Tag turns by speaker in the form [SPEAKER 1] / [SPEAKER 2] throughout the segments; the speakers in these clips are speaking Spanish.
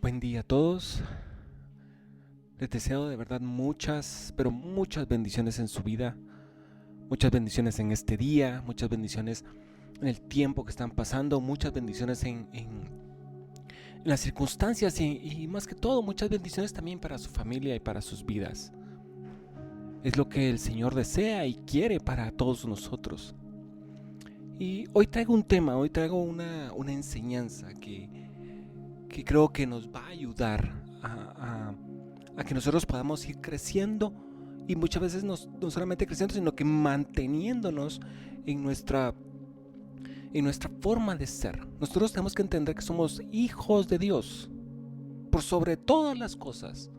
[SPEAKER 1] Buen día a todos. Les deseo de verdad muchas, pero muchas bendiciones en su vida. Muchas bendiciones en este día, muchas bendiciones en el tiempo que están pasando, muchas bendiciones en las circunstancias y más que todo, muchas bendiciones también para su familia y para sus vidas. Es lo que el Señor desea y quiere para todos nosotros. Y hoy traigo un tema, hoy traigo una enseñanza que creo que nos va a ayudar a que nosotros podamos ir creciendo y muchas veces no solamente creciendo, sino que manteniéndonos en nuestra forma de ser. Nosotros tenemos que entender que somos hijos de Dios. Por sobre todas las cosas,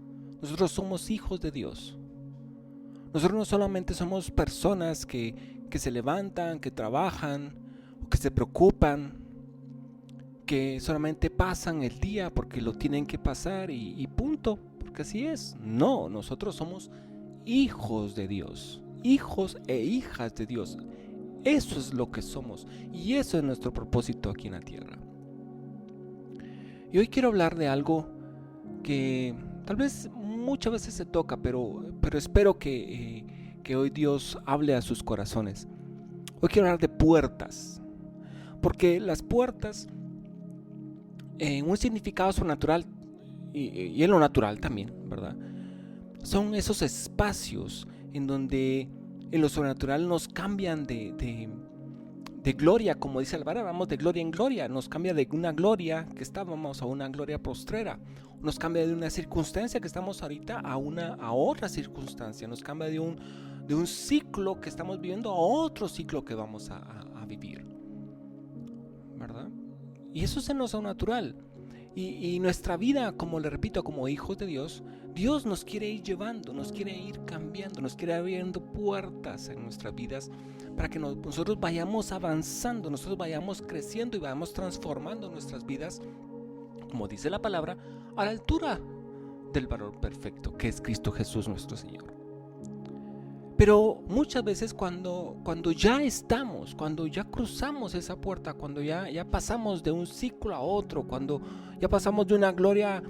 [SPEAKER 1] nosotros somos hijos de Dios. Nosotros no solamente somos personas que se levantan, que trabajan, o que se preocupan, que solamente pasan el día porque lo tienen que pasar y punto, porque así es. No, nosotros somos hijos de Dios, hijos e hijas de Dios. Eso es lo que somos y eso es nuestro propósito aquí en la tierra. Y hoy quiero hablar de algo que tal vez muchas veces se toca, pero espero que hoy Dios hable a sus corazones. Hoy quiero hablar de puertas, porque las puertas en un significado sobrenatural y en lo natural también, ¿verdad? Son esos espacios en donde en lo sobrenatural nos cambian de gloria, como dice Álvaro, vamos de gloria en gloria, nos cambia de una gloria que estábamos a una gloria postrera, nos cambia de una circunstancia que estamos ahorita a otra circunstancia, nos cambia de un ciclo que estamos viviendo a otro ciclo que vamos a vivir, ¿verdad? Y eso es en lo sobrenatural. Y nuestra vida, como le repito, como hijos de Dios, Dios nos quiere ir llevando, nos quiere ir cambiando, nos quiere abriendo puertas en nuestras vidas para que nosotros vayamos avanzando, nosotros vayamos creciendo y vayamos transformando nuestras vidas, como dice la palabra, a la altura del varón perfecto, que es Cristo Jesús nuestro Señor. Pero muchas veces cuando ya estamos, cuando ya cruzamos esa puerta, cuando ya pasamos de un ciclo a otro, cuando ya pasamos de una gloria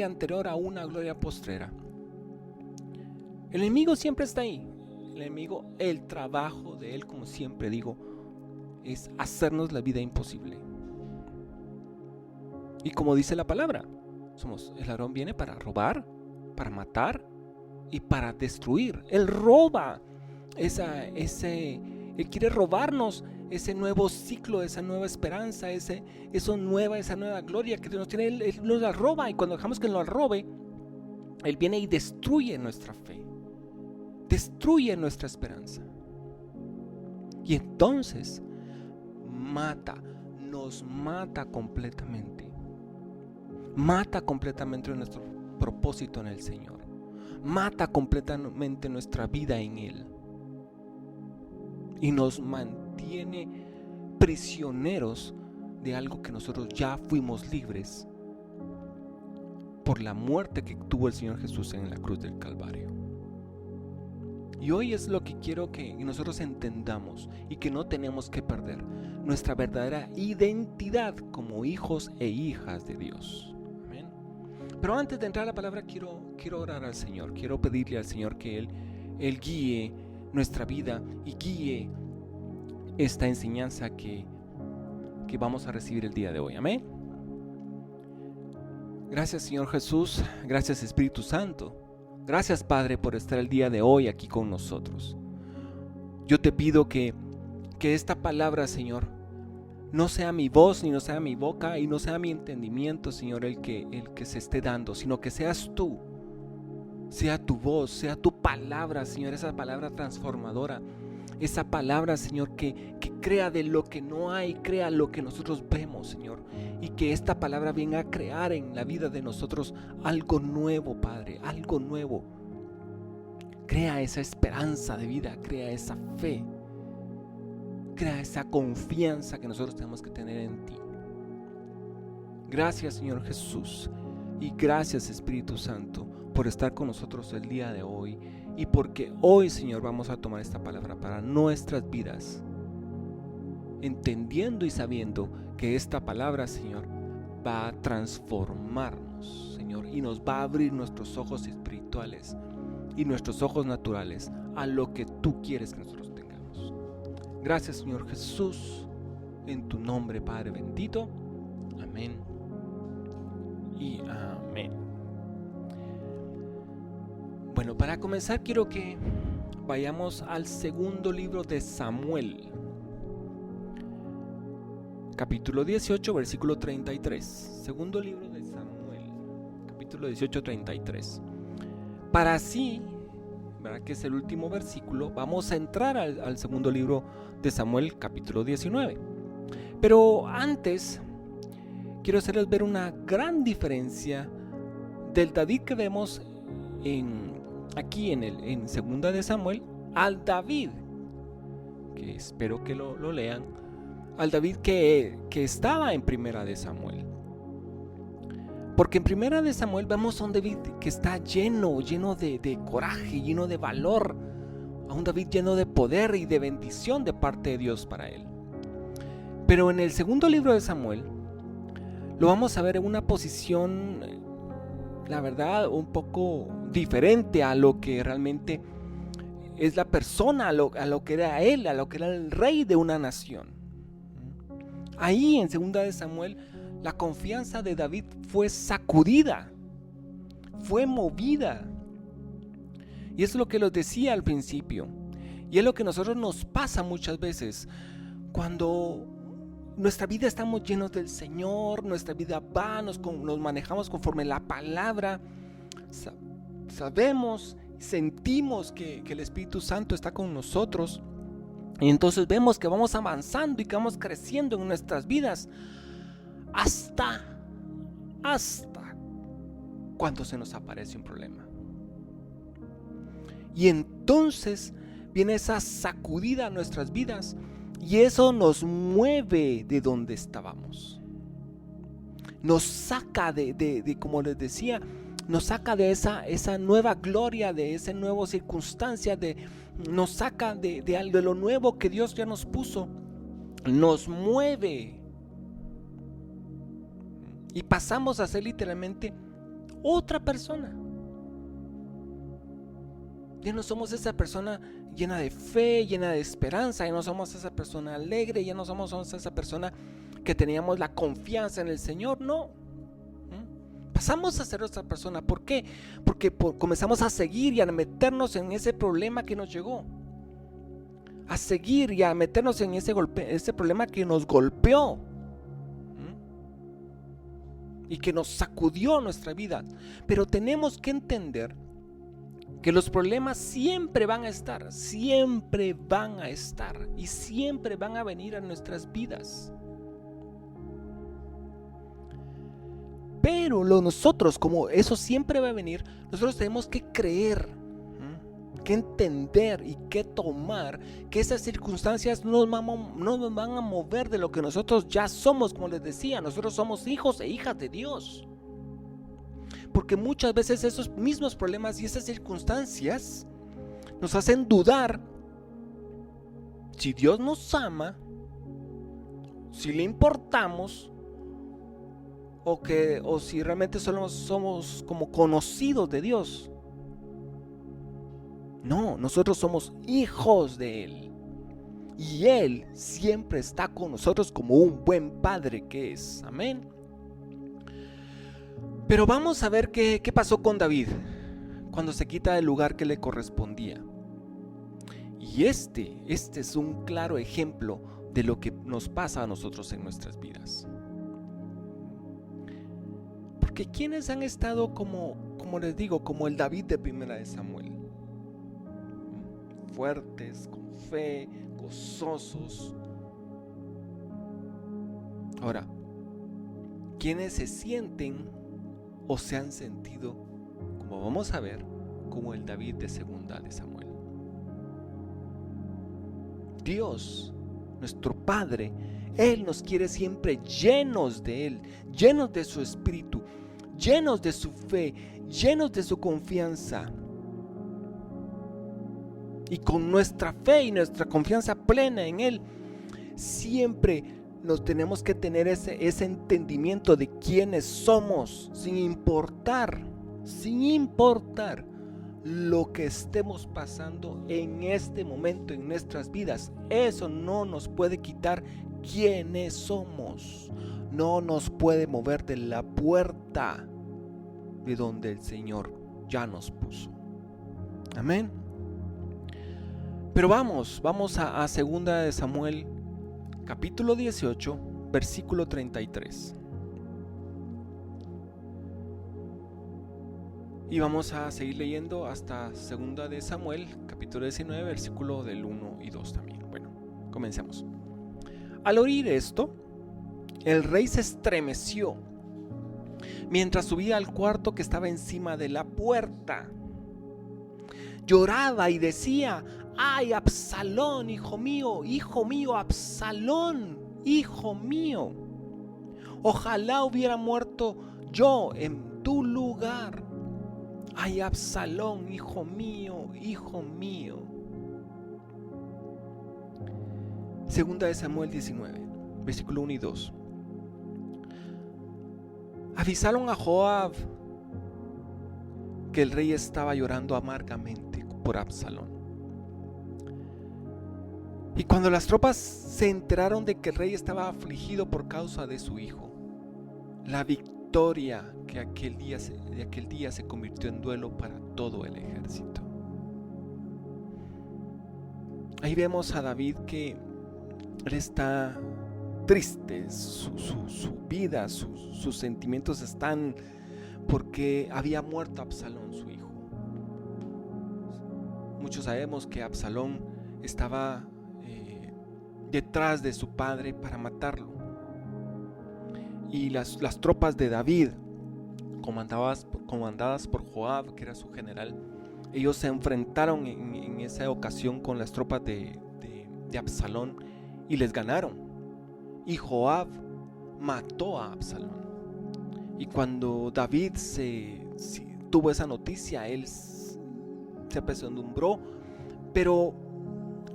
[SPEAKER 1] anterior a una gloria postrera, el enemigo siempre está ahí. El enemigo, el trabajo de él, como siempre digo, es hacernos la vida imposible. Y como dice la palabra, el ladrón viene para robar, para matar y para destruir. Él roba él quiere robarnos ese nuevo ciclo, esa nueva esperanza, esa nueva gloria que Dios nos tiene. Él nos la roba, y cuando dejamos que nos la robe, Él viene y destruye nuestra fe, destruye nuestra esperanza. Y entonces nos mata completamente nuestro propósito en el Señor. Mata completamente nuestra vida en Él y nos mantiene prisioneros de algo que nosotros ya fuimos libres por la muerte que tuvo el Señor Jesús en la cruz del Calvario. Y hoy es lo que quiero que nosotros entendamos y que no tenemos que perder: nuestra verdadera identidad como hijos e hijas de Dios. Pero antes de entrar a la palabra, quiero orar al Señor. Quiero pedirle al Señor que Él guíe nuestra vida y guíe esta enseñanza que vamos a recibir el día de hoy. Amén. Gracias, Señor Jesús. Gracias, Espíritu Santo. Gracias, Padre, por estar el día de hoy aquí con nosotros. Yo te pido que esta palabra, Señor, no sea mi voz, ni no sea mi boca, y no sea mi entendimiento, Señor, el que se esté dando, sino que seas tú, sea tu voz, sea tu palabra, Señor, esa palabra transformadora, esa palabra, Señor, que crea de lo que no hay, crea lo que nosotros vemos, Señor, y que esta palabra venga a crear en la vida de nosotros algo nuevo, Padre, algo nuevo. Crea esa esperanza de vida, crea esa fe, crea esa confianza que nosotros tenemos que tener en ti. Gracias, Señor Jesús, y gracias, Espíritu Santo, por estar con nosotros el día de hoy, y porque hoy, Señor, vamos a tomar esta palabra para nuestras vidas, entendiendo y sabiendo que esta palabra, Señor, va a transformarnos, Señor, y nos va a abrir nuestros ojos espirituales y nuestros ojos naturales a lo que tú quieres que nosotros tengamos. Gracias, Señor Jesús, en tu nombre, Padre bendito. Amén y amén. Bueno, para comenzar quiero que vayamos al segundo libro de Samuel, capítulo 18, versículo 33. Segundo libro de Samuel, capítulo 18, 33. Para así, ¿verdad?, que es el último versículo, vamos a entrar al segundo libro de Samuel, capítulo 19. Pero antes, quiero hacerles ver una gran diferencia del David que vemos aquí en segunda de Samuel, al David, que espero que lo lean, al David que estaba en primera de Samuel. Porque en primera de Samuel vemos a un David que está lleno de coraje, lleno de valor, a un David lleno de poder y de bendición de parte de Dios para él. Pero en el segundo libro de Samuel lo vamos a ver en una posición, la verdad, un poco diferente a lo que realmente es la persona, a lo que era él, a lo que era el rey de una nación. Ahí en segunda de Samuel, la confianza de David fue sacudida, fue movida. Y eso es lo que les decía al principio. Y es lo que a nosotros nos pasa muchas veces cuando nuestra vida estamos llenos del Señor, nuestra vida va, nos manejamos conforme la palabra, sabemos, sentimos que el Espíritu Santo está con nosotros, y entonces vemos que vamos avanzando y que vamos creciendo en nuestras vidas hasta cuando se nos aparece un problema. Y entonces viene esa sacudida a nuestras vidas y eso nos mueve de donde estábamos. Nos saca de como les decía, nos saca de esa nueva gloria, de esa nueva circunstancia, nos saca de lo nuevo que Dios ya nos puso, nos mueve y pasamos a ser literalmente otra persona. Ya no somos esa persona llena de fe, llena de esperanza, ya no somos esa persona alegre, ya no somos esa persona que teníamos la confianza en el Señor, no. Pasamos a ser otra persona. ¿Por qué? Porque comenzamos a seguir y a meternos en ese problema que nos llegó. A seguir y a meternos en ese problema que nos golpeó. Y que nos sacudió nuestra vida. Pero tenemos que entender que los problemas siempre van a estar y siempre van a venir a nuestras vidas. Pero nosotros, como eso siempre va a venir, nosotros tenemos que creer, que entender y que tomar que esas circunstancias no nos van a mover de lo que nosotros ya somos. Como les decía, nosotros somos hijos e hijas de Dios. Porque muchas veces esos mismos problemas y esas circunstancias nos hacen dudar si Dios nos ama, si le importamos, o si realmente solo somos como conocidos de Dios. No, nosotros somos hijos de Él. Y Él siempre está con nosotros como un buen padre que es. Amén. Pero vamos a ver qué pasó con David cuando se quita el lugar que le correspondía. Y este es un claro ejemplo de lo que nos pasa a nosotros en nuestras vidas. Porque quienes han estado como les digo, como el David de primera de Samuel, fuertes, con fe, gozosos. Ahora, quienes se sienten o se han sentido, como vamos a ver, como el David de segunda de Samuel. Dios, nuestro Padre, Él nos quiere siempre llenos de Él, llenos de su Espíritu, llenos de su fe, llenos de su confianza. Y con nuestra fe y nuestra confianza plena en Él, siempre nos tenemos que tener ese entendimiento de quiénes somos, sin importar lo que estemos pasando en este momento en nuestras vidas. Eso no nos puede quitar quiénes somos, no nos puede mover de la puerta de donde el Señor ya nos puso. Amén. Pero vamos a 2 de Samuel capítulo 18 versículo 33. Y vamos a seguir leyendo hasta 2 de Samuel capítulo 19 versículo del 1 y 2 también. Bueno, comencemos. Al oír esto, el rey se estremeció mientras subía al cuarto que estaba encima de la puerta. Lloraba y decía: ¡ay, Absalón, hijo mío, Absalón, hijo mío! Ojalá hubiera muerto yo en tu lugar. ¡Ay, Absalón, hijo mío, hijo mío! Segunda de Samuel 19, versículo 1 y 2. Avisaron a Joab que el rey estaba llorando amargamente por Absalón. Y cuando las tropas se enteraron de que el rey estaba afligido por causa de su hijo, la victoria de aquel día se convirtió en duelo para todo el ejército. Ahí vemos a David que él está triste, su vida, sus sentimientos están porque había muerto Absalón, su hijo. Muchos sabemos que Absalón estaba detrás de su padre para matarlo. Y las tropas de David, comandadas por Joab, que era su general, ellos se enfrentaron en esa ocasión con las tropas de Absalón y les ganaron. Y Joab mató a Absalón. Y cuando David tuvo esa noticia, él se apesadumbró. Pero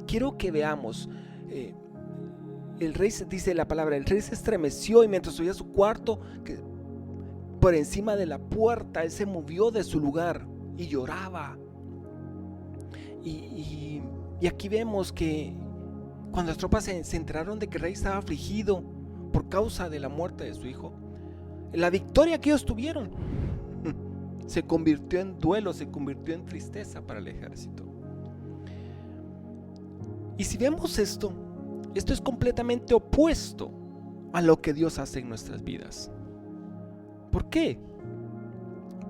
[SPEAKER 1] quiero que veamos, el rey, dice la palabra, el rey se estremeció y mientras subía a su cuarto, por encima de la puerta, él se movió de su lugar y lloraba. Y aquí vemos que cuando las tropas se enteraron de que el rey estaba afligido por causa de la muerte de su hijo, la victoria que ellos tuvieron se convirtió en duelo, se convirtió en tristeza para el ejército. Y si vemos esto es completamente opuesto a lo que Dios hace en nuestras vidas. ¿Por qué?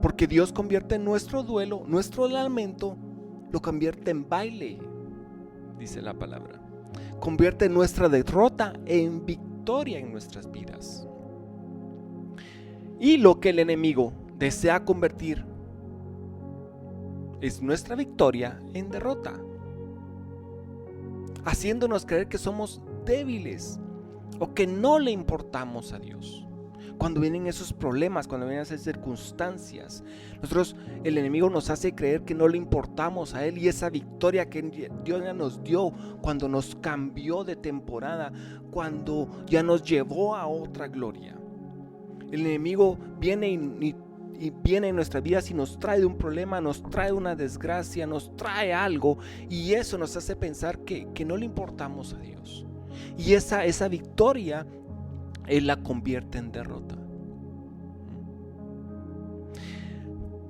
[SPEAKER 1] Porque Dios convierte nuestro duelo, nuestro lamento, lo convierte en baile, dice la palabra. Convierte nuestra derrota en victoria en nuestras vidas. Y lo que el enemigo desea convertir es nuestra victoria en derrota, haciéndonos creer que somos débiles o que no le importamos a Dios. Cuando vienen esos problemas, cuando vienen esas circunstancias, el enemigo nos hace creer que no le importamos a Él, y esa victoria que Dios ya nos dio cuando nos cambió de temporada, cuando ya nos llevó a otra gloria. El enemigo viene y viene en nuestras vidas y nos trae un problema, nos trae una desgracia, nos trae algo, y eso nos hace pensar que no le importamos a Dios. Y esa victoria Él la convierte en derrota.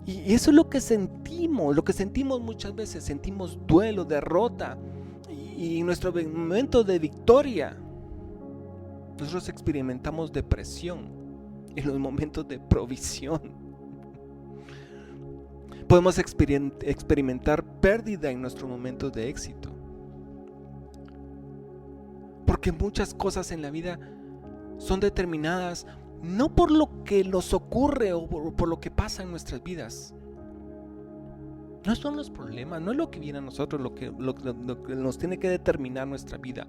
[SPEAKER 1] Y eso es lo que sentimos muchas veces. Sentimos duelo, derrota, y en nuestro momento de victoria nosotros experimentamos depresión. En los momentos de provisión podemos experimentar pérdida en nuestros momentos de éxito, porque muchas cosas en la vida son determinadas no por lo que nos ocurre o por lo que pasa en nuestras vidas. No son los problemas, no es lo que viene a nosotros lo que nos tiene que determinar nuestra vida,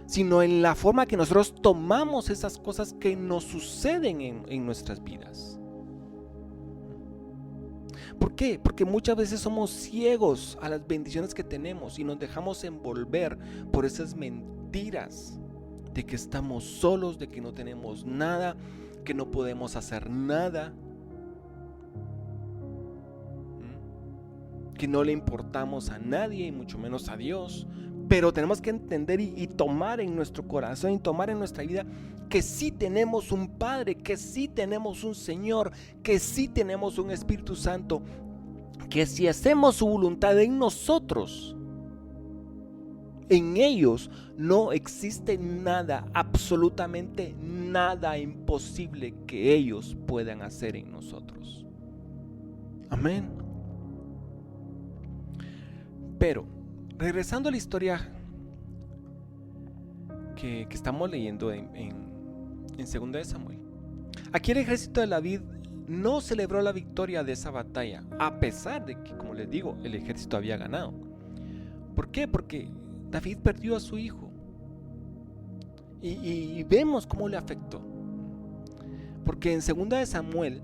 [SPEAKER 1] sino en la forma que nosotros tomamos esas cosas que nos suceden en nuestras vidas. ¿Por qué? Porque muchas veces somos ciegos a las bendiciones que tenemos y nos dejamos envolver por esas mentiras, de que estamos solos, de que no tenemos nada, que no podemos hacer nada, que no le importamos a nadie y mucho menos a Dios. Pero tenemos que entender y tomar en nuestro corazón y tomar en nuestra vida que sí tenemos un Padre, que sí tenemos un Señor, que sí tenemos un Espíritu Santo, que si hacemos su voluntad en nosotros, en ellos no existe nada, absolutamente nada imposible que ellos puedan hacer en nosotros. Amén. Pero regresando a la historia que estamos leyendo en 2 de Samuel, aquí el ejército de David no celebró la victoria de esa batalla, a pesar de que, como les digo, el ejército había ganado. ¿Por qué? Porque David perdió a su hijo. Y vemos cómo le afectó. Porque en 2 de Samuel,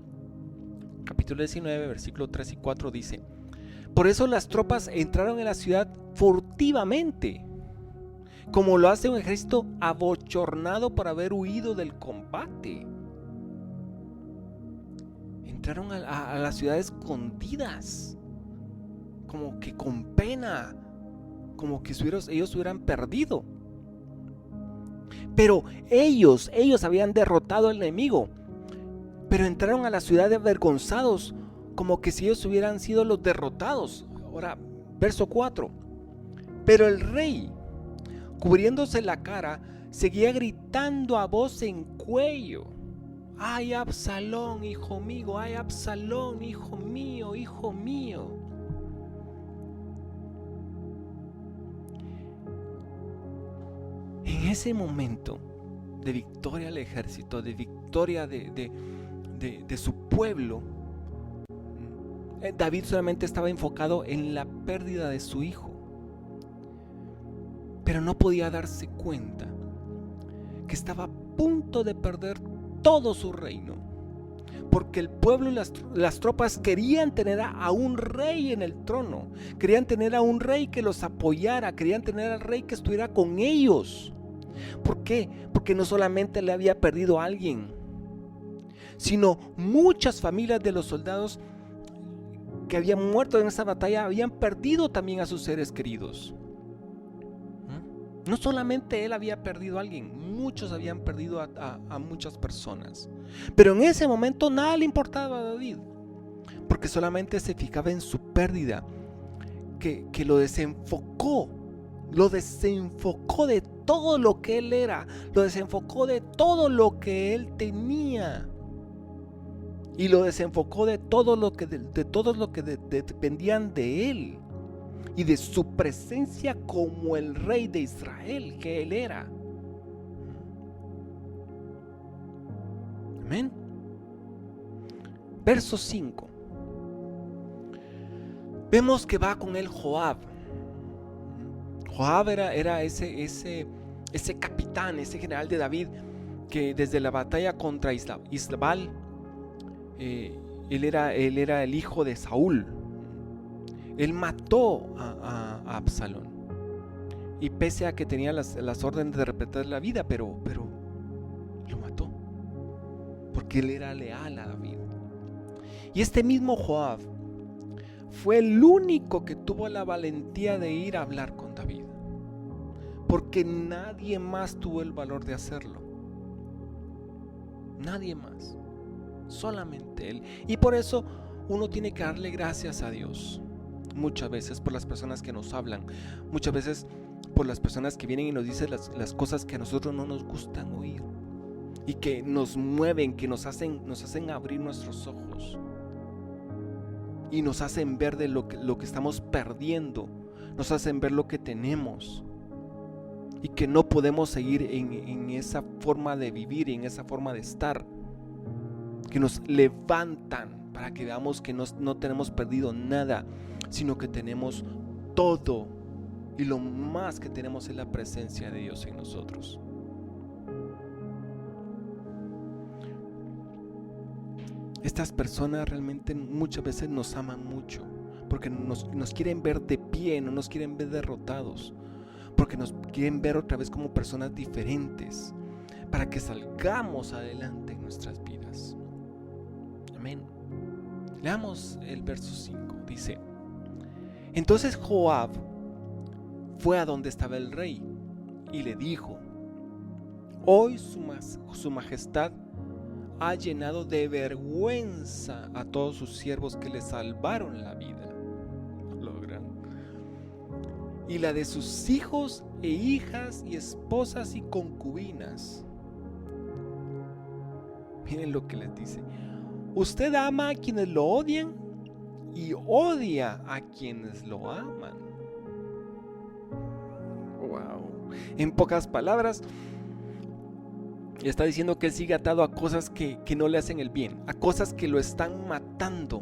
[SPEAKER 1] capítulo 19, versículo 3 y 4 dice: por eso las tropas entraron en la ciudad furtivamente, como lo hace un ejército abochornado por haber huido del combate. Entraron a la ciudad escondidas, como que con pena, como que ellos hubieran perdido. Pero ellos habían derrotado al enemigo, pero entraron a la ciudad avergonzados, como que si ellos hubieran sido los derrotados. Ahora, verso 4. Pero el rey, cubriéndose la cara, seguía gritando a voz en cuello: ¡ay, Absalón, hijo mío! ¡ay, Absalón, hijo mío, hijo mío! En ese momento de victoria al ejército, de victoria de su pueblo, David solamente estaba enfocado en la pérdida de su hijo, pero no podía darse cuenta que estaba a punto de perder todo su reino, porque el pueblo y las tropas querían tener a un rey en el trono, querían tener a un rey que los apoyara, querían tener al rey que estuviera con ellos. ¿Por qué? Porque no solamente le había perdido a alguien, sino muchas familias de los soldados que habían muerto en esa batalla habían perdido también a sus seres queridos. No solamente él había perdido a alguien, muchos habían perdido a muchas personas. Pero en ese momento nada le importaba a David, porque solamente se fijaba en su pérdida, que lo desenfocó de todo lo que él era, lo desenfocó de todo lo que él tenía. Y lo desenfocó de todos los que dependían de él y de su presencia como el rey de Israel que él era. Amén. Verso 5. Vemos que va con él Joab. Joab era ese capitán, ese general de David, que desde la batalla contra Isbal, él era el hijo de Saúl. Él mató a Absalón, y pese a que tenía las órdenes de respetar la vida, pero lo mató, porque él era leal a David. Y este mismo Joab fue el único que tuvo la valentía de ir a hablar con David, porque nadie más tuvo el valor de hacerlo. Nadie más, solamente él. Y por eso uno tiene que darle gracias a Dios muchas veces por las personas que nos hablan, muchas veces por las personas que vienen y nos dicen las cosas que a nosotros no nos gustan oír, y que nos mueven, que nos hacen abrir nuestros ojos y nos hacen ver de lo que estamos perdiendo, nos hacen ver lo que tenemos y que no podemos seguir en esa forma de vivir, en esa forma de estar, que nos levantan para que veamos que no tenemos perdido nada, sino que tenemos todo, y lo más que tenemos es la presencia de Dios en nosotros. Estas personas realmente muchas veces nos aman mucho, porque nos quieren ver de pie, no nos quieren ver derrotados, porque quieren ver otra vez como personas diferentes, para que salgamos adelante en nuestras vidas. Amén. Leamos el verso 5. Dice: entonces Joab fue a donde estaba el rey y le dijo: hoy su majestad ha llenado de vergüenza a todos sus siervos que le salvaron la vida, y la de sus hijos e hijas y esposas y concubinas. Miren lo que les dice: usted ama a quienes lo odian y odia a quienes lo aman. Wow. En pocas palabras, está diciendo que él sigue atado a cosas que no le hacen el bien, a cosas que lo están matando,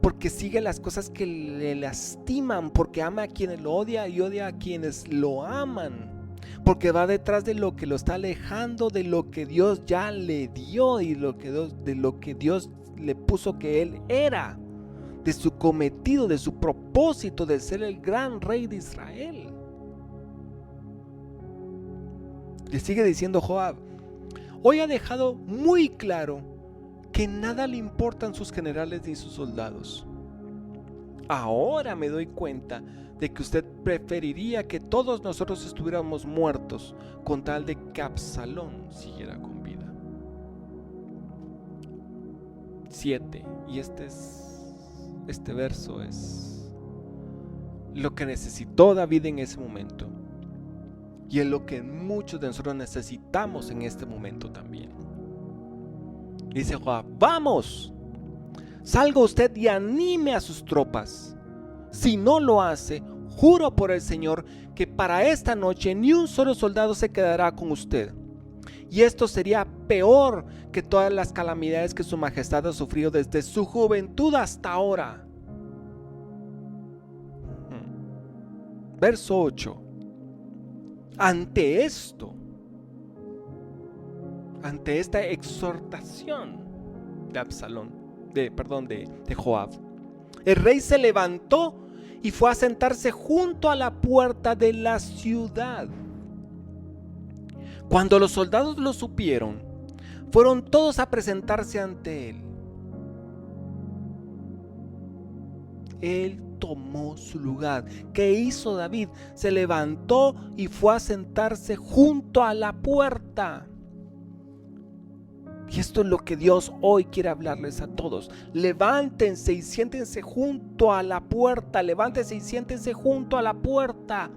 [SPEAKER 1] porque sigue las cosas que le lastiman, porque ama a quienes lo odia y odia a quienes lo aman, porque va detrás de lo que lo está alejando de lo que Dios ya le dio y de lo que Dios le puso que él era, de su cometido, de su propósito de ser el gran rey de Israel. Le sigue diciendo Joab: hoy ha dejado muy claro que nada le importan sus generales ni sus soldados. Ahora me doy cuenta de que usted preferiría que todos nosotros estuviéramos muertos con tal de que Absalón siguiera con vida. 7. Y este verso es lo que necesitó David en ese momento, y es lo que muchos de nosotros necesitamos en este momento también. Dice Joab: vamos, salga usted y anime a sus tropas. Si no lo hace, juro por el Señor que para esta noche ni un solo soldado se quedará con usted. Y esto sería peor que todas las calamidades que su majestad ha sufrido desde su juventud hasta ahora. Verso 8. Ante esta exhortación de Absalón, de Joab, el rey se levantó y fue a sentarse junto a la puerta de la ciudad. Cuando los soldados lo supieron, fueron todos a presentarse ante él. Él tomó su lugar. ¿Qué hizo David? Se levantó y fue a sentarse junto a la puerta. Y esto es lo que Dios hoy quiere hablarles a todos. Levántense y siéntense junto a la puerta. Levántense y siéntense junto a la puerta.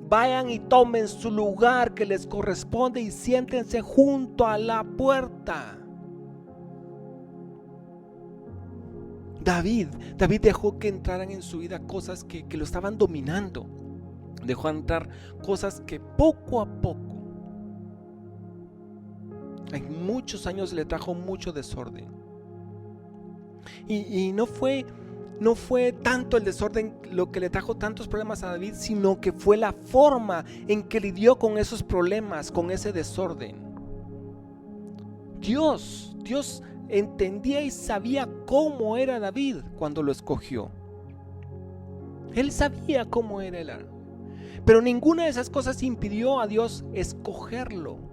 [SPEAKER 1] Vayan y tomen su lugar que les corresponde y siéntense junto a la puerta. David dejó que entraran en su vida cosas que lo estaban dominando. Dejó entrar cosas que poco a poco, en muchos años, le trajo mucho desorden. Y no fue tanto el desorden lo que le trajo tantos problemas a David, sino que fue la forma en que lidió con esos problemas, con ese desorden. Dios entendía y sabía cómo era David cuando lo escogió. Él sabía cómo era él, pero ninguna de esas cosas impidió a Dios escogerlo.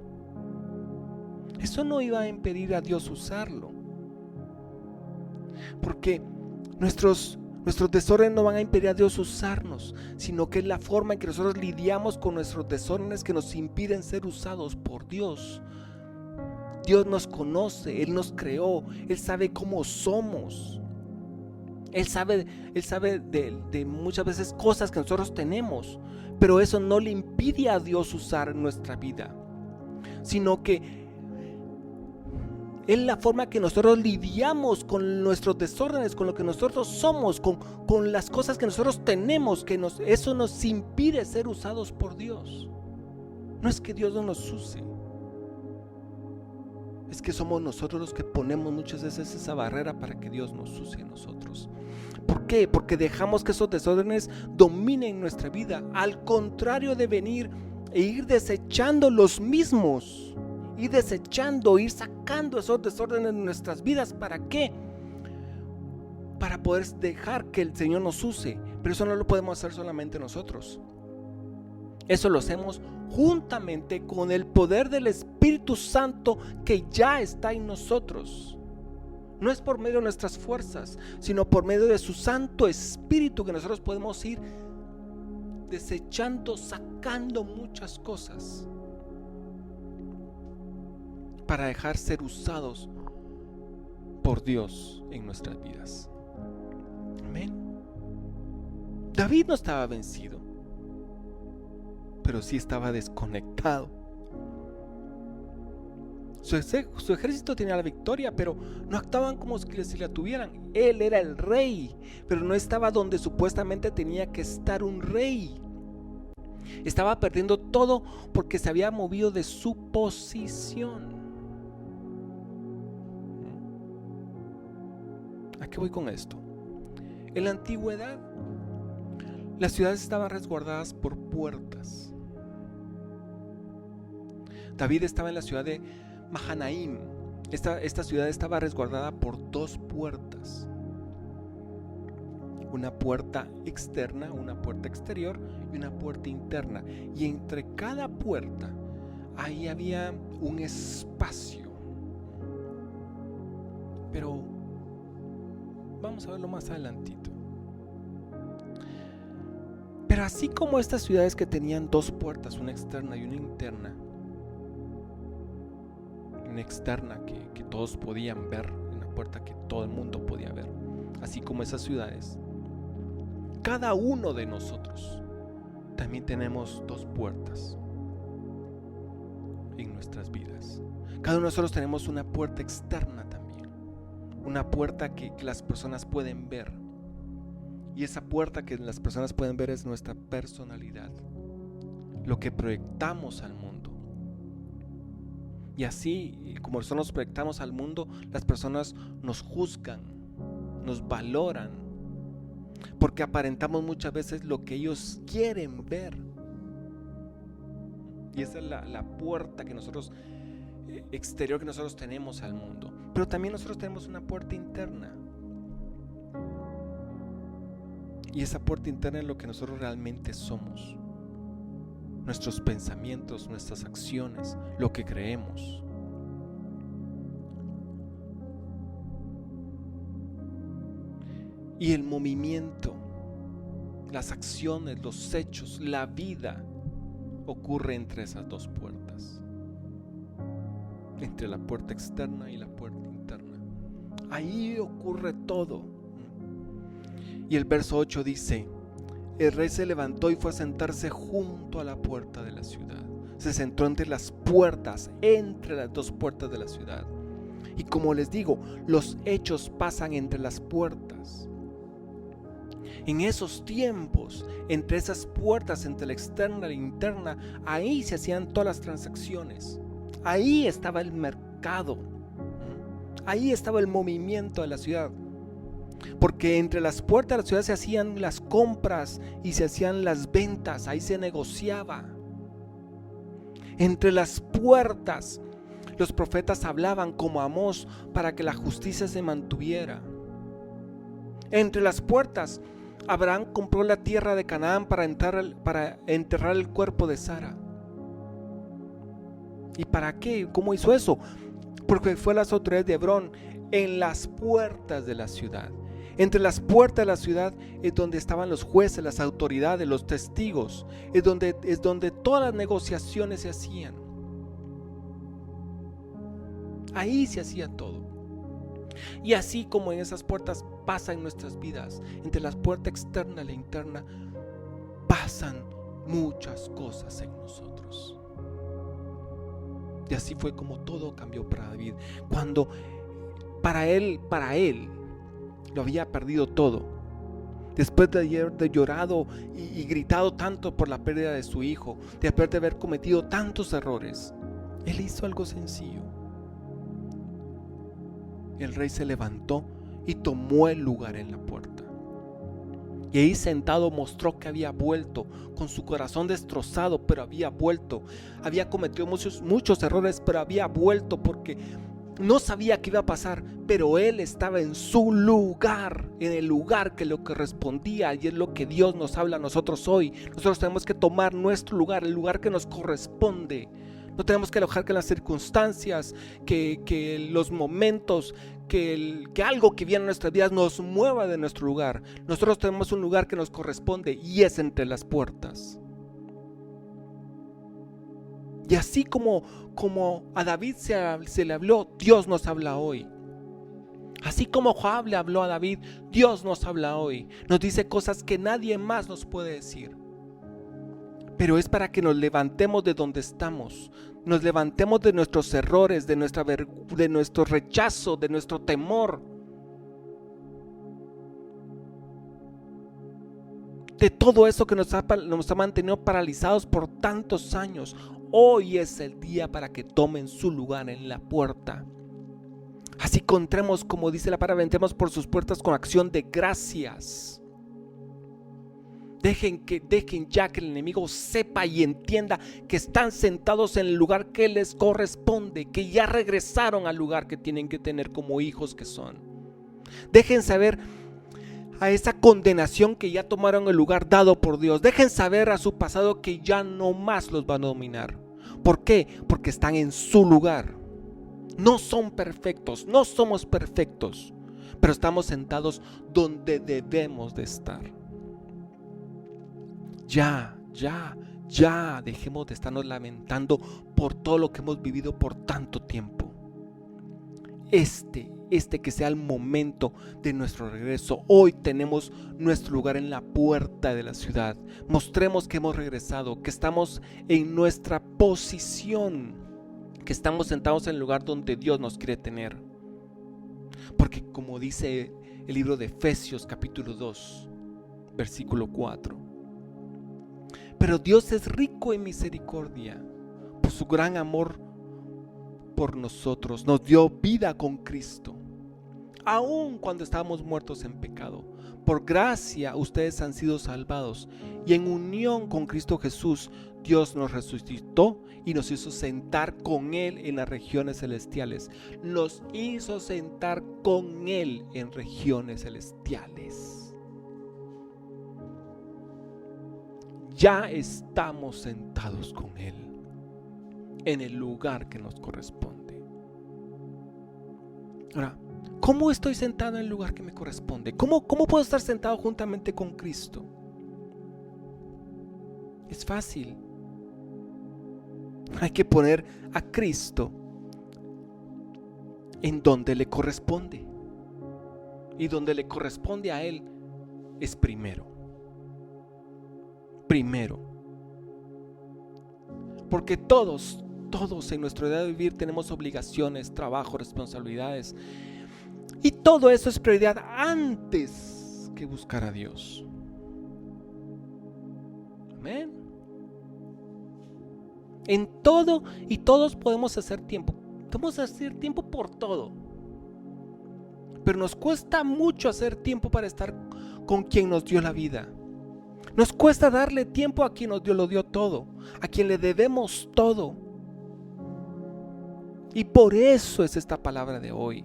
[SPEAKER 1] Eso no iba a impedir a Dios usarlo, porque nuestros desórdenes no van a impedir a Dios usarnos, sino que es la forma en que nosotros lidiamos con nuestros desórdenes que nos impiden ser usados por Dios. Dios nos conoce, Él nos creó, Él sabe cómo somos. Él sabe de muchas veces cosas que nosotros tenemos, pero eso no le impide a Dios usar nuestra vida, sino que es la forma que nosotros lidiamos con nuestros desórdenes, con lo que nosotros somos, con las cosas que nosotros tenemos, eso nos impide ser usados por Dios. No es que Dios no nos use, es que somos nosotros los que ponemos muchas veces esa barrera para que Dios nos use a nosotros. ¿Por qué? Porque dejamos que esos desórdenes dominen nuestra vida, al contrario de venir e ir desechando los mismos, ir sacando esos desórdenes de nuestras vidas. ¿Para qué? Para poder dejar que el Señor nos use. Pero eso no lo podemos hacer solamente nosotros. Eso lo hacemos juntamente con el poder del Espíritu Santo que ya está en nosotros. No es por medio de nuestras fuerzas, sino por medio de su Santo Espíritu que nosotros podemos ir desechando, sacando muchas cosas para dejar ser usados por Dios en nuestras vidas. Amén. David no estaba vencido, pero sí estaba desconectado. Su ejército tenía la victoria, pero no actuaban como si la tuvieran. Él era el rey, pero no estaba donde supuestamente tenía que estar un rey. Estaba perdiendo todo porque se había movido de su posición. ¿A qué voy con esto? En la antigüedad, las ciudades estaban resguardadas por puertas. David estaba en la ciudad de Mahanaim. Esta ciudad estaba resguardada por dos puertas. Una puerta externa, una puerta exterior y una puerta interna. Y entre cada puerta, ahí había un espacio. Pero vamos a verlo más adelantito. Pero así como estas ciudades que tenían dos puertas, una externa y una interna, una externa que todos podían ver, una puerta que todo el mundo podía ver, así como esas ciudades, cada uno de nosotros también tenemos dos puertas en nuestras vidas. Cada uno de nosotros tenemos una puerta externa también, una puerta que las personas pueden ver. Y esa puerta que las personas pueden ver es nuestra personalidad, lo que proyectamos al mundo. Y así, como nosotros nos proyectamos al mundo, las personas nos juzgan, nos valoran, porque aparentamos muchas veces lo que ellos quieren ver. Y esa es la puerta que nosotros, exterior, que nosotros tenemos al mundo. Pero también nosotros tenemos una puerta interna. Y esa puerta interna es lo que nosotros realmente somos. Nuestros pensamientos, nuestras acciones, lo que creemos. Y el movimiento, las acciones, los hechos, la vida ocurre entre esas dos puertas. Entre la puerta externa y la puerta interna. Ahí ocurre todo. Y el verso 8 dice: el rey se levantó y fue a sentarse junto a la puerta de la ciudad. Se sentó entre las puertas, entre las dos puertas de la ciudad. Y como les digo, los hechos pasan entre las puertas. En esos tiempos, entre esas puertas, entre la externa y la interna, ahí se hacían todas las transacciones. Ahí estaba el mercado. Ahí estaba el movimiento de la ciudad. Porque entre las puertas de la ciudad se hacían las compras y se hacían las ventas, ahí se negociaba. Entre las puertas los profetas hablaban como Amós para que la justicia se mantuviera. Entre las puertas Abraham compró la tierra de Canaán para enterrar el cuerpo de Sara. ¿Y para qué? ¿Cómo hizo eso? Porque fue a las autoridades de Hebrón, en las puertas de la ciudad. Entre las puertas de la ciudad es donde estaban los jueces, las autoridades, los testigos. Es donde todas las negociaciones se hacían. Ahí se hacía todo. Y así como en esas puertas pasa en nuestras vidas, entre la puerta externa y la interna, pasan muchas cosas en nosotros. Y así fue como todo cambió para David. Cuando para él lo había perdido todo. Después de haber llorado y gritado tanto por la pérdida de su hijo, de haber cometido tantos errores, él hizo algo sencillo. El rey se levantó y tomó el lugar en la puerta. Y ahí sentado mostró que había vuelto, con su corazón destrozado, pero había vuelto. Había cometido muchos errores, pero había vuelto porque No sabía qué iba a pasar, pero él estaba en su lugar, en el lugar que le correspondía, y es lo que Dios nos habla a nosotros hoy. Nosotros tenemos que tomar nuestro lugar, el lugar que nos corresponde. No tenemos que dejar que las circunstancias, que los momentos, que algo que viene en nuestras vidas nos mueva de nuestro lugar. Nosotros tenemos un lugar que nos corresponde y es entre las puertas. Y así como a David se le habló, Dios nos habla hoy. Así como Joab le habló a David, Dios nos habla hoy. Nos dice cosas que nadie más nos puede decir. Pero es para que nos levantemos de donde estamos. Nos levantemos de nuestros errores, de nuestro rechazo, de nuestro temor. De todo eso que nos ha mantenido paralizados por tantos años. Hoy es el día para que tomen su lugar en la puerta. Así que entremos, como dice la palabra, entremos por sus puertas con acción de gracias. Dejen ya que el enemigo sepa y entienda que están sentados en el lugar que les corresponde, que ya regresaron al lugar que tienen que tener como hijos que son. Dejen saber a esa condenación que ya tomaron el lugar dado por Dios. Dejen saber a su pasado que ya no más los van a dominar. ¿Por qué? Porque están en su lugar. No son perfectos, no somos perfectos, pero estamos sentados donde debemos de estar. Ya, dejemos de estarnos lamentando por todo lo que hemos vivido por tanto tiempo. Que sea el momento de nuestro regreso. Hoy tenemos nuestro lugar en la puerta de la ciudad. Mostremos que hemos regresado, que estamos en nuestra posición, que estamos sentados en el lugar donde Dios nos quiere tener. Porque como dice el libro de Efesios capítulo 2, versículo 4. Pero Dios es rico en misericordia, por su gran amor por nosotros. Nos dio vida con Cristo, aun cuando estábamos muertos en pecado. Por gracia ustedes han sido salvados, y en unión con Cristo Jesús, Dios nos resucitó y nos hizo sentar con Él en las regiones celestiales. Nos hizo sentar con Él en regiones celestiales. Ya estamos sentados con Él en el lugar que nos corresponde. Ahora, ¿cómo estoy sentado en el lugar que me corresponde? ¿Cómo puedo estar sentado juntamente con Cristo? Es fácil. Hay que poner a Cristo en donde le corresponde. Y donde le corresponde a Él es primero. Porque todos en nuestra edad de vivir tenemos obligaciones, trabajo, responsabilidades, y todo eso es prioridad antes que buscar a Dios. Amén. En todo y todos podemos hacer tiempo. Podemos hacer tiempo por todo, pero nos cuesta mucho hacer tiempo para estar con quien nos dio la vida. Nos cuesta darle tiempo a quien lo dio todo, a quien le debemos todo. Y por eso es esta palabra de hoy,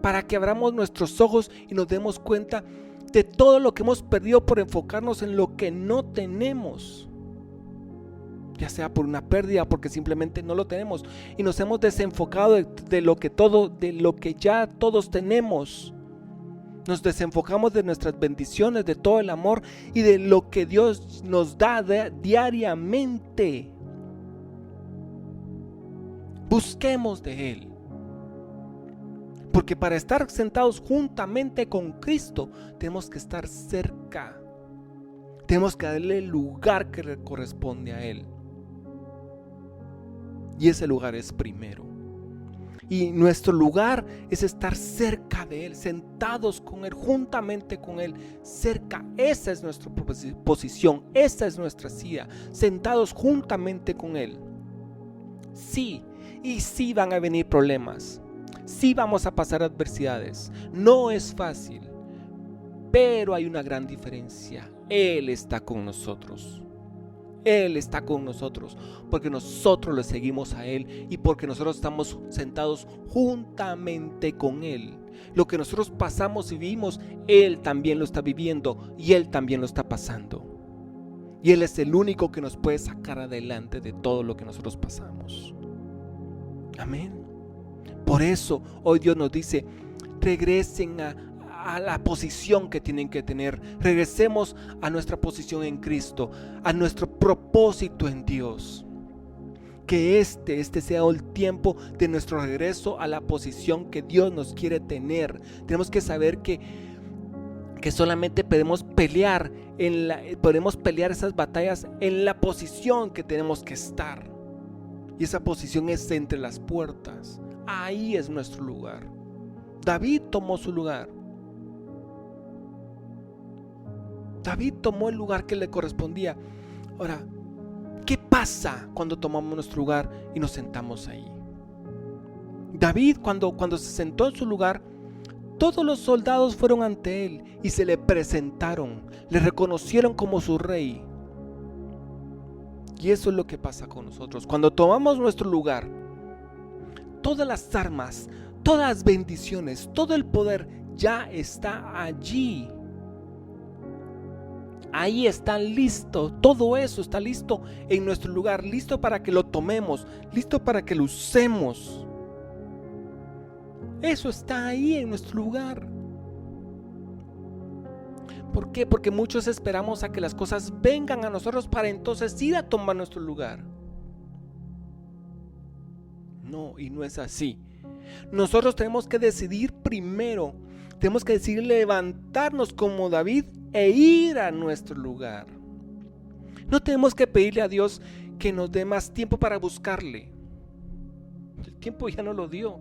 [SPEAKER 1] para que abramos nuestros ojos y nos demos cuenta de todo lo que hemos perdido por enfocarnos en lo que no tenemos, ya sea por una pérdida o porque simplemente no lo tenemos, y nos hemos desenfocado de lo que ya todos tenemos. Nos desenfocamos de nuestras bendiciones, de todo el amor y de lo que Dios nos da diariamente. Busquemos de Él. Porque para estar sentados juntamente con Cristo, tenemos que estar cerca. Tenemos que darle el lugar que le corresponde a Él. Y ese lugar es primero. Y nuestro lugar es estar cerca de Él, sentados con Él, juntamente con Él, cerca. Esa es nuestra posición, esa es nuestra silla, sentados juntamente con Él. Sí, y sí van a venir problemas, sí vamos a pasar adversidades, no es fácil, pero hay una gran diferencia. Él está con nosotros. Él está con nosotros, porque nosotros le seguimos a Él y porque nosotros estamos sentados juntamente con Él. Lo que nosotros pasamos y vivimos, Él también lo está viviendo y Él también lo está pasando. Y Él es el único que nos puede sacar adelante de todo lo que nosotros pasamos. Amén. Por eso hoy Dios nos dice, regresen a la posición que tienen que tener. Regresemos a nuestra posición en Cristo, a nuestro propósito en Dios. Que este sea el tiempo de nuestro regreso a la posición que Dios nos quiere tener. Tenemos que saber que solamente podemos pelear esas batallas en la posición que tenemos que estar. Y esa posición es entre las puertas. Ahí es nuestro lugar. David tomó su lugar. David tomó el lugar que le correspondía. Ahora, ¿qué pasa cuando tomamos nuestro lugar y nos sentamos ahí? David, cuando se sentó en su lugar, todos los soldados fueron ante él y se le presentaron, le reconocieron como su rey. Y eso es lo que pasa con nosotros. Cuando tomamos nuestro lugar, todas las armas, todas las bendiciones, todo el poder ya está allí. Ahí está listo, todo eso está listo en nuestro lugar, listo para que lo tomemos, listo para que lo usemos. Eso está ahí en nuestro lugar. ¿Por qué? Porque muchos esperamos a que las cosas vengan a nosotros para entonces ir a tomar nuestro lugar. No, y no es así. Nosotros tenemos que decidir primero, tenemos que decidir levantarnos como David e ir a nuestro lugar. No tenemos que pedirle a Dios que nos dé más tiempo para buscarle. El tiempo ya no lo dio.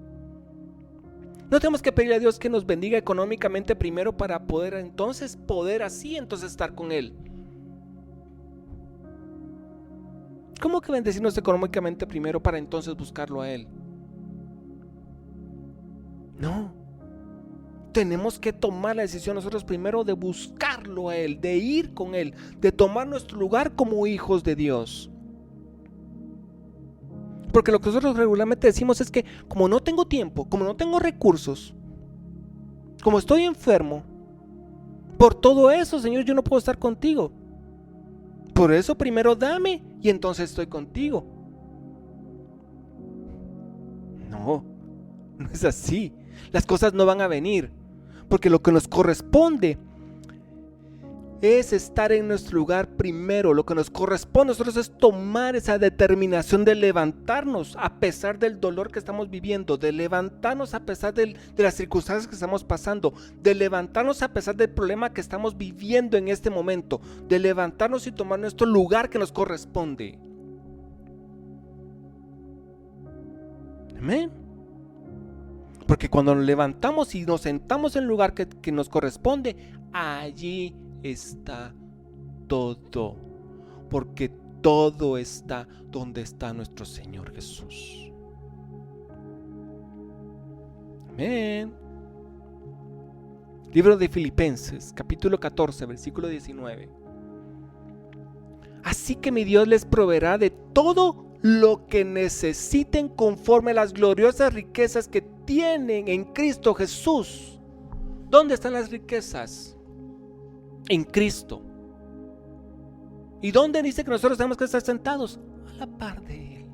[SPEAKER 1] No tenemos que pedirle a Dios que nos bendiga económicamente primero para poder así estar con Él. ¿Cómo que bendecirnos económicamente primero para entonces buscarlo a Él? No. Tenemos que tomar la decisión nosotros primero de buscarlo a Él, de ir con Él, de tomar nuestro lugar como hijos de Dios. Porque lo que nosotros regularmente decimos es que como no tengo tiempo, como no tengo recursos, como estoy enfermo, por todo eso, Señor, yo no puedo estar contigo. Por eso primero dame y entonces estoy contigo. No, no es así. Las cosas no van a venir, porque lo que nos corresponde es estar en nuestro lugar primero. Lo que nos corresponde a nosotros es tomar esa determinación de levantarnos a pesar del dolor que estamos viviendo, de levantarnos a pesar de las circunstancias que estamos pasando, de levantarnos a pesar del problema que estamos viviendo en este momento, de levantarnos y tomar nuestro lugar que nos corresponde. Amén. Porque cuando nos levantamos y nos sentamos en el lugar que nos corresponde, allí está todo, porque todo está donde está nuestro Señor Jesús. Amén. Libro de Filipenses, capítulo 14, versículo 19. Así que mi Dios les proveerá de todo lo que necesiten conforme a las gloriosas riquezas que tienen en Cristo Jesús. ¿Dónde están las riquezas? En Cristo. ¿Y dónde dice que nosotros tenemos que estar sentados? A la par de Él.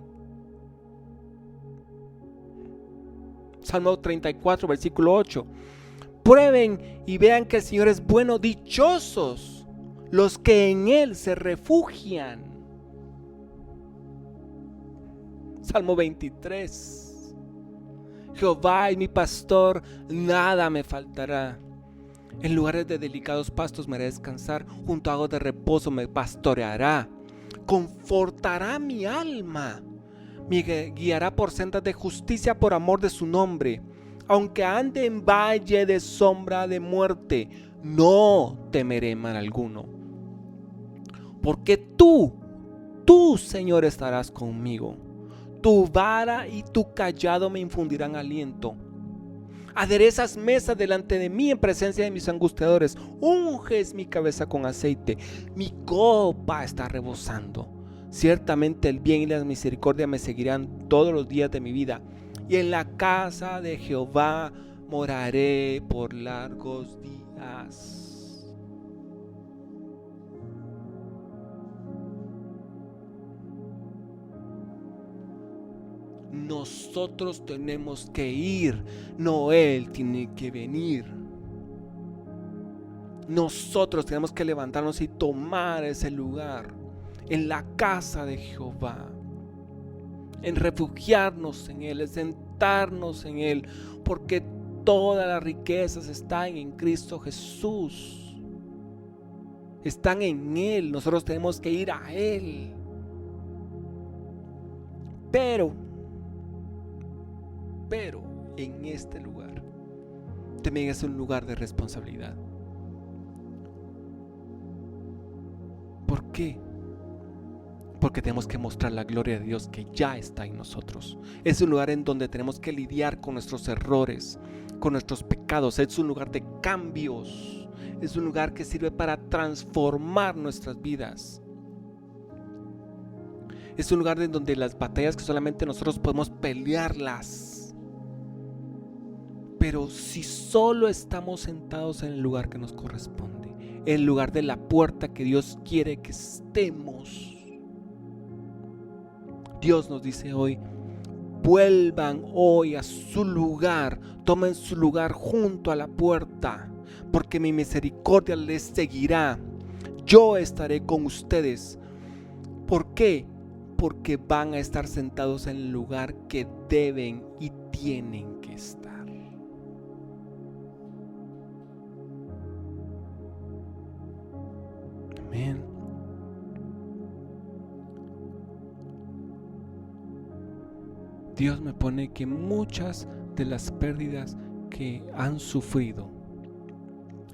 [SPEAKER 1] Salmo 34, versículo 8. Prueben y vean que el Señor es bueno, dichosos los que en Él se refugian. Salmo 23. Jehová es mi pastor, nada me faltará. En lugares de delicados pastos me hará descansar, junto a aguas de reposo me pastoreará. Confortará mi alma, me guiará por sendas de justicia por amor de su nombre. Aunque ande en valle de sombra de muerte, no temeré mal alguno. Porque tú, Señor, estarás conmigo. Tu vara y tu cayado me infundirán aliento. Aderezas mesa delante de mí en presencia de mis angustiadores. Unges mi cabeza con aceite. Mi copa está rebosando. Ciertamente el bien y la misericordia me seguirán todos los días de mi vida, y en la casa de Jehová moraré por largos días. Nosotros tenemos que ir, no Él tiene que venir. Nosotros tenemos que levantarnos y tomar ese lugar en la casa de Jehová, en refugiarnos en Él, en sentarnos en Él, porque todas las riquezas están en Cristo Jesús, están en Él. Nosotros tenemos que ir a Él. Pero en este lugar también es un lugar de responsabilidad. ¿Por qué? Porque tenemos que mostrar la gloria de Dios que ya está en nosotros. Es un lugar en donde tenemos que lidiar con nuestros errores, con nuestros pecados. Es un lugar de cambios. Es un lugar que sirve para transformar nuestras vidas. Es un lugar en donde las batallas que solamente nosotros podemos pelearlas. Pero si solo estamos sentados en el lugar que nos corresponde, el lugar de la puerta que Dios quiere que estemos, Dios nos dice hoy: vuelvan hoy a su lugar, tomen su lugar junto a la puerta, porque mi misericordia les seguirá. Yo estaré con ustedes. ¿Por qué? Porque van a estar sentados en el lugar que deben y tienen que estar. Amén. Dios me pone que muchas de las pérdidas que han sufrido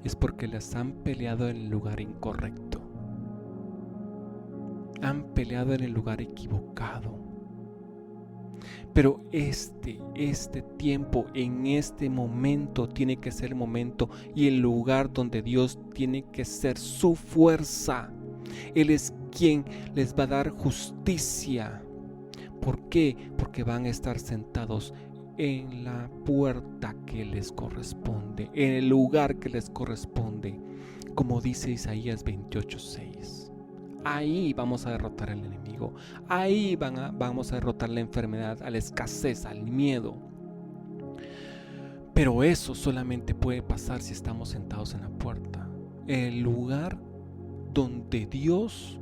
[SPEAKER 1] es porque las han peleado en el lugar incorrecto. Han peleado en el lugar equivocado. Pero este tiempo, en este momento, tiene que ser el momento y el lugar donde Dios tiene que ser su fuerza. Él es quien les va a dar justicia. ¿Por qué? Porque van a estar sentados en la puerta que les corresponde, en el lugar que les corresponde, como dice Isaías 28:6. Ahí vamos a derrotar al enemigo. Ahí vamos a derrotar la enfermedad, a la escasez, al miedo. Pero eso solamente puede pasar si estamos sentados en la puerta, el lugar donde Dios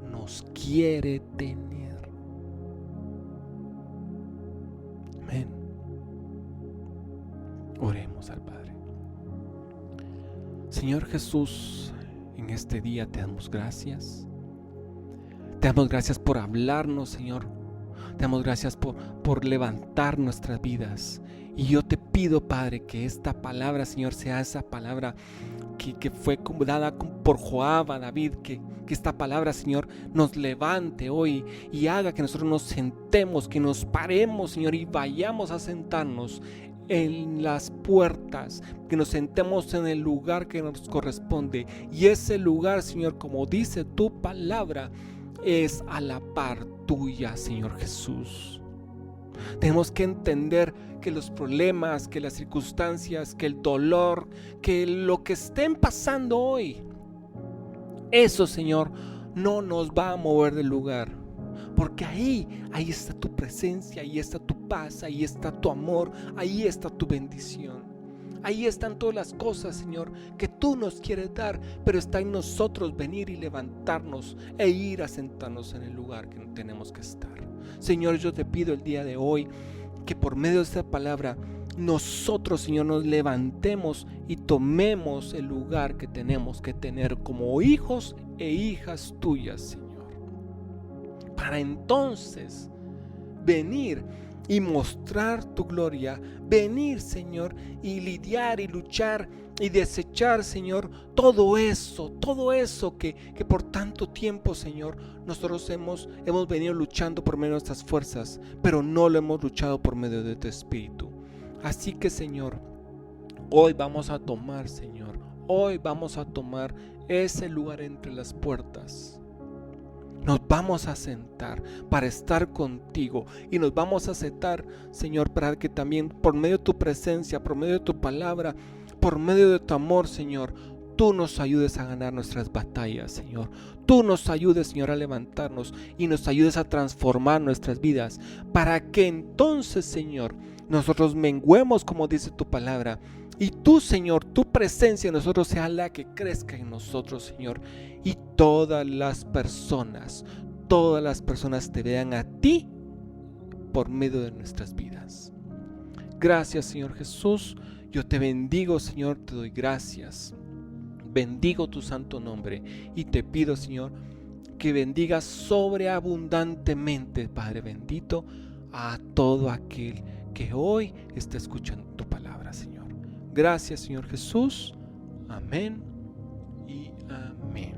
[SPEAKER 1] nos quiere tener. Amén. Oremos al Padre. Señor Jesús, en este día te damos gracias. Te damos gracias por hablarnos, Señor. Te damos gracias por levantar nuestras vidas. Y yo te pido, Padre, que esta palabra, Señor, sea esa palabra que fue dada por Joab a David, que esta palabra, Señor, nos levante hoy y haga que nosotros nos sentemos, que nos paremos, Señor, y vayamos a sentarnos en las puertas, que nos sentemos en el lugar que nos corresponde. Y ese lugar, Señor, como dice tu palabra, es a la par tuya, Señor Jesús. Tenemos que entender que los problemas, que las circunstancias, que el dolor, que lo que estén pasando hoy, eso, Señor, no nos va a mover del lugar. Porque ahí está tu presencia, ahí está tu paz, ahí está tu amor, ahí está tu bendición. Ahí están todas las cosas, Señor, que tú nos quieres dar, pero está en nosotros venir y levantarnos e ir a sentarnos en el lugar que tenemos que estar. Señor, yo te pido el día de hoy que por medio de esta palabra nosotros, Señor, nos levantemos y tomemos el lugar que tenemos que tener como hijos e hijas tuyas, Señor, para entonces venir y mostrar tu gloria, venir, Señor, y lidiar y luchar y desechar, Señor, todo eso que por tanto tiempo, Señor, nosotros hemos venido luchando por medio de nuestras fuerzas, pero no lo hemos luchado por medio de tu Espíritu. Así que, Señor, hoy vamos a tomar, Señor, hoy vamos a tomar ese lugar entre las puertas. nos vamos a sentar para estar contigo y nos vamos a sentar, Señor, para que también por medio de tu presencia, por medio de tu palabra, por medio de tu amor, Señor, tú nos ayudes a ganar nuestras batallas, Señor. Tú nos ayudes, Señor, a levantarnos y nos ayudes a transformar nuestras vidas para que entonces, Señor, nosotros menguemos como dice tu palabra. Y tú, Señor, tu presencia en nosotros sea la que crezca en nosotros, Señor. Y todas las personas te vean a ti por medio de nuestras vidas. Gracias, Señor Jesús. Yo te bendigo, Señor, te doy gracias. Bendigo tu santo nombre y te pido, Señor, que bendigas sobreabundantemente, Padre bendito, a todo aquel que hoy está escuchando tu palabra, Señor. Gracias, Señor Jesús. Amén y amén.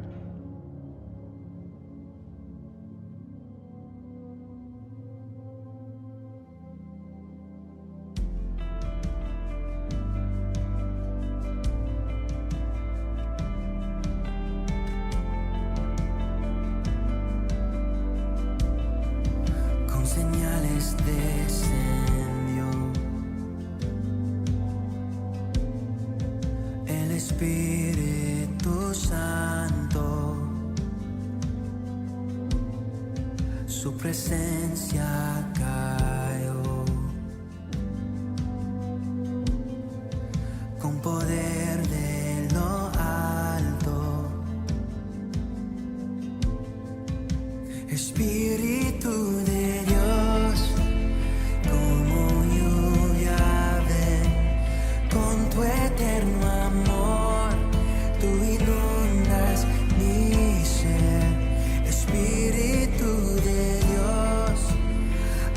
[SPEAKER 2] Con señales descendió el Espíritu Santo, su presencia cayó con poder de lo alto. Espíritu de Dios, como lluvia ven, con tu eterno amor, tú inundas mi ser. Espíritu de Dios,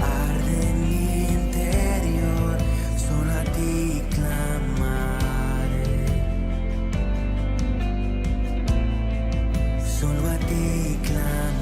[SPEAKER 2] arde en mi interior, solo a ti clamaré, solo a ti clamaré.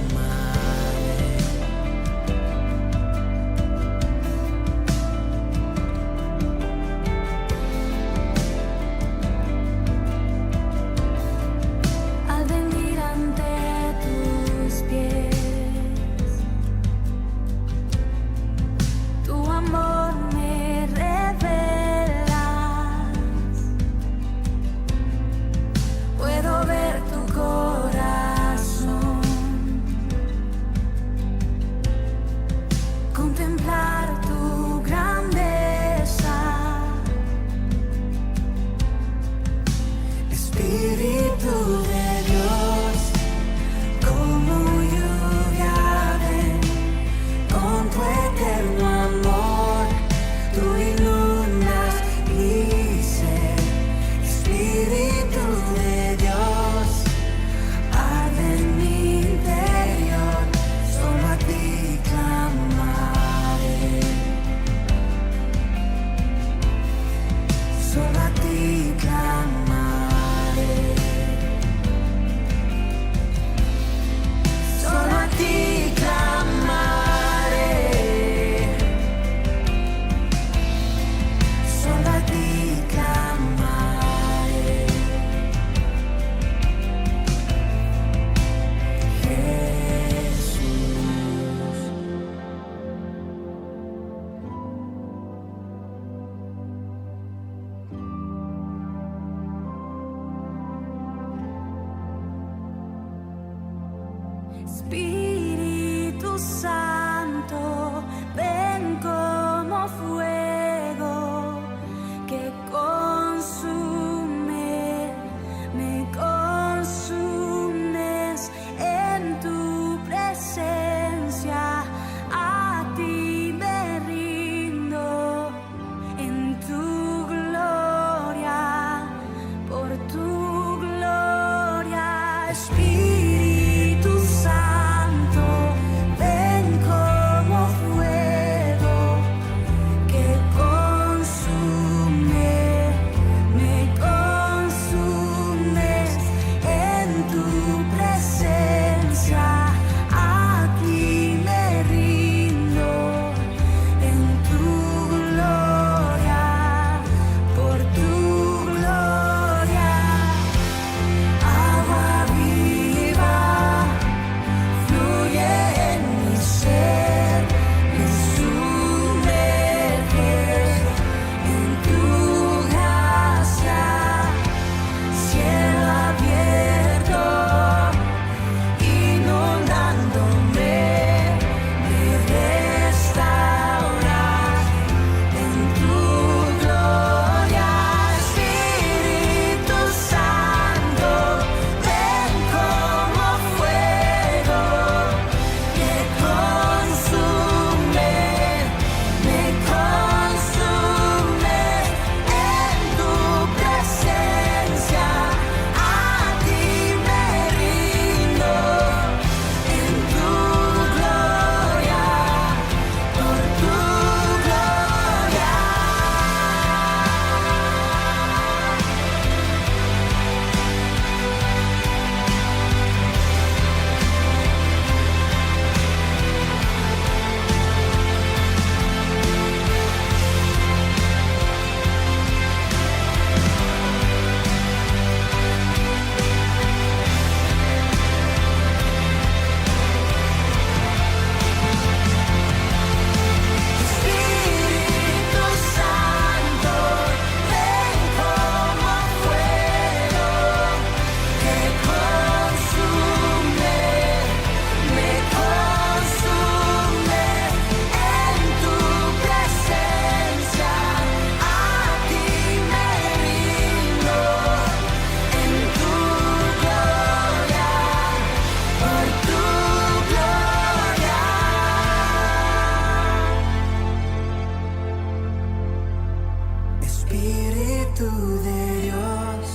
[SPEAKER 2] Espíritu de Dios,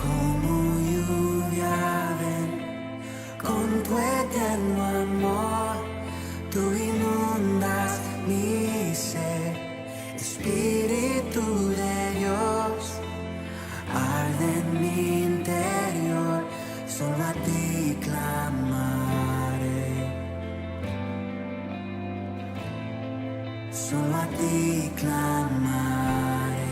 [SPEAKER 2] como lluvia ven, con tu eterno amor, tú inundas mi ser. Espíritu de Dios, arde en mi interior, solo a ti clamaré. Solo a ti clamaré,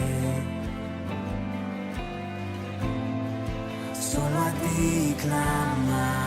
[SPEAKER 2] solo a ti clamaré.